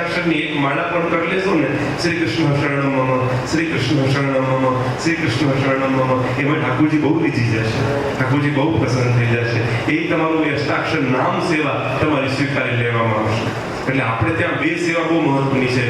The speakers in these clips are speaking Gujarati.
અષ્ટાક્ષરની એક માળા પણ કરી લેશો ને, શ્રી કૃષ્ણ શરણમ મમ, શ્રી કૃષ્ણ શરણમ મમ, શ્રી કૃષ્ણ શરણમ મમ, એમાં ઠાકોરજી બહુ રીઝી જશે, ઠાકોરજી બહુ પ્રસન્ન થઈ જશે. એ તમારું એ અષ્ટાક્ષર નામ સેવા તમારી સ્વીકારી લેવામાં આવશે. એટલે આપણે ત્યાં બે સેવા બહુ મહત્વની છે,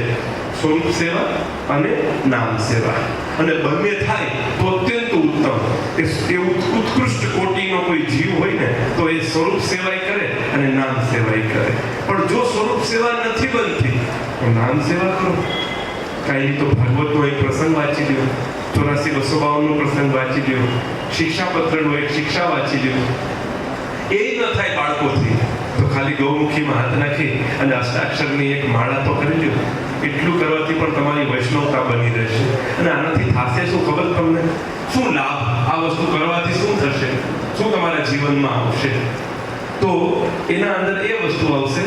સ્વરૂપ સેવા અને નામ સેવા. અને બંને થાય તો અત્યંત ઉત્તમ. એ ઉત્કૃષ્ટ કોટીનો કોઈ જીવ હોય ને તો એ સ્વરૂપ સેવાય કરે અને નામ સેવાય કરે. પણ જો સ્વરૂપ સેવા નથી બનતી તો નામ સેવા કરો. કાંઈ તો ભાગવતનો એક પ્રસંગ વાંચી લ્યો, 84-252 પ્રસંગ વાંચી લ્યો, શિક્ષાપત્રનો એક શિક્ષા વાંચી લ્યો. એ ન થાય બાળકોથી તો ખાલી ગૌમુખીમાં હાથ નાખી અને અષ્ટાક્ષરની એક માળા તો કરી લ્યો. એટલું કરવાથી પણ તમારી વૈષ્ણવતા બની રહેશે. અને આનાથી થશે શું ખબર તમને? શું લાભ? આ વસ્તુ કરવાથી શું થશે? શું તમારા જીવનમાં આવશે? તો એના અંદર એ વસ્તુ આવશે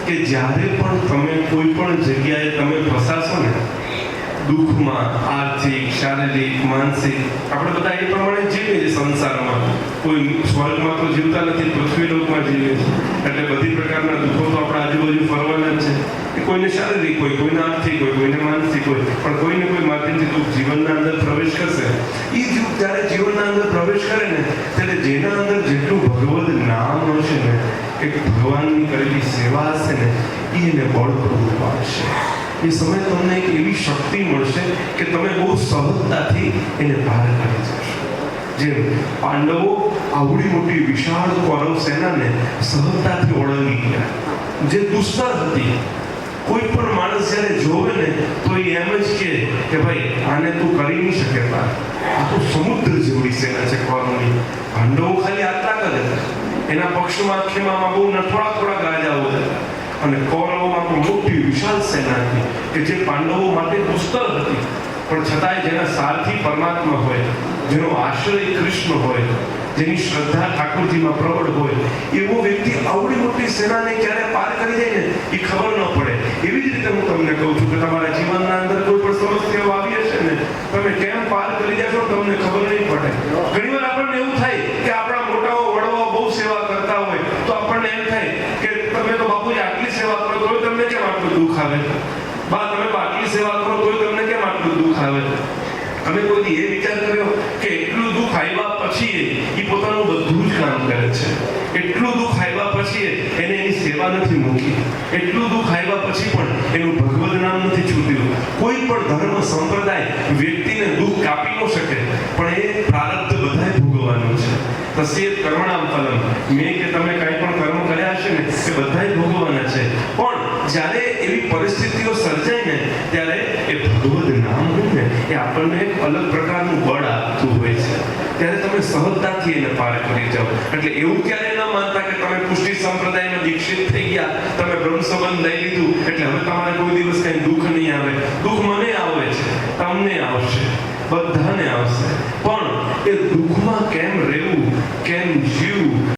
કે જ્યારે પણ તમે કોઈ પણ જગ્યાએ તમે ફસાશો ને, દુઃખમાં, આર્થિક, શારીરિક, માનસિક, આપણે બધા એ પ્રમાણે જીવીએ છીએ સંસારમાં. કોઈ સ્વર્ગમાં તો જીવતા નથી, પૃથ્વી લોકમાં જીવીએ છીએ. એટલે બધી પ્રકારના દુઃખો તો આપણા આજુબાજુ ફરવાના જ છે. કોઈને શારીરિક હોય, કોઈને આર્થિક હોય, કોઈને માનસિક હોય, પણ કોઈને કોઈ માટેથી દુઃખ જીવનના અંદર પ્રવેશ કરશે. એ દુઃખ જ્યારે જીવનના અંદર પ્રવેશ કરે ને ત્યારે જેના અંદર જેટલું ભગવદ નામ હશે ને, એક ભગવાનની કરેલી સેવા હશે ને, એને બળ પૂરું પાડશે. એ સમય તમને એક એવી શક્તિ મળશે કે તમે બહુ સહજતાથી એને પાર કરી જશો. જેમ પાંડવો આવડી મોટી વિશાળ કૌરવ સેનાને સહજતાથી ઓળંગી ગયા, જે દુસ્તર હતી. કોઈ પણ માણસ જ્યારે જોવે ને તો એ એમ જ કે ભાઈ આને તું કરી નહીં શકે પાર. આ તો સમુદ્ર જેવડી સેના છે કૌરવની. પાંડવો ખાલી આટલા કરે હતા, એના પક્ષમાં ખેમામાં બહુ થોડા રાજાઓ હતા, અને કૌરવોમાં પણ મોટી વિશાળ સેના હતી કે જે પાંડવો માટે દુસ્તર હતી. પણ છતાંય જેના સારથી પરમાત્મા હોય, જેનો આશ્રય કૃષ્ણ હોય, જેની શ્રદ્ધા ઠાકોરજીમાં પ્રબળ હોય, એવો વ્યક્તિ આવડી મોટી સેનાને ક્યારે પાર કરી જાય ને એ ખબર ન પડે. એવી જ રીતે હું તમને કહું છું કે તમારા જીવનના અંદર કોઈ પણ સમસ્યાઓ આવી હશે ને, તમે કેમ પાર કરી જશો તમને ખબર નહીં પડે. ઘણીવાર આપણને એવું થાય કે આપણા મોટાઓ વડવાઓ બહુ સેવા કરતા હોય તો આપણને એમ થાય કે તમે તો બાપુજી આટલી સેવા કરો તોય તમને કેમ આટલું દુઃખ આવે? બા તમે આટલી સેવા કરો તોય તમને કેમ આટલું દુઃખ આવે? અમે કોઈ એ વિચાર કર્યો કે એટલું દુઃખ આવ્યા પછી એ પોતાનું બધું જ કામ કરે છે? એટલું દુઃખ આવ્યા પછી એને એની સેવા નથી મૂકી, એટલું દુઃખ આવ્યા પછી પણ એનું ભગવદ નામ નથી છૂટ્યું. કોઈ પણ ધર્મ સંપ્રદાય વ્યક્તિને દુઃખ કાપી ન શકે, પણ એ પ્રારબ્ધ બધાય ભોગવવાનું છે. તસ્યેત કર્મણામ ફલમ. મેં કે તમે કાંઈ પણ કર્મ કર્યા હશે ને એ બધાય ભોગવવાના છે. પણ જ્યારે એવી પરિસ્થિતિઓ સર્જાય ને ત્યારે એ ભગવદ નામ હોય ને એ આપણને એક અલગ પ્રકારનું બળ આપતું હોય છે. ત્યારે તમે સહજતાથી એને પાર કરી જાઓ. એટલે એવું ક્યારે ન માનતા કે તમે પુષ્ટિ સંપ્રદાયમાં દીક્ષિત થઈ ગયા, તમે બ્રહ્મ સંબંધ લઈ લીધું એટલે હવે તમારે કોઈ દિવસ કઈ દુઃખ નહીં આવે. દુઃખ મને આવે છે, તમને આવશે, બધાને આવશે. પણ એ દુઃખમાં કેમ રહેવું, કેમ જીવવું,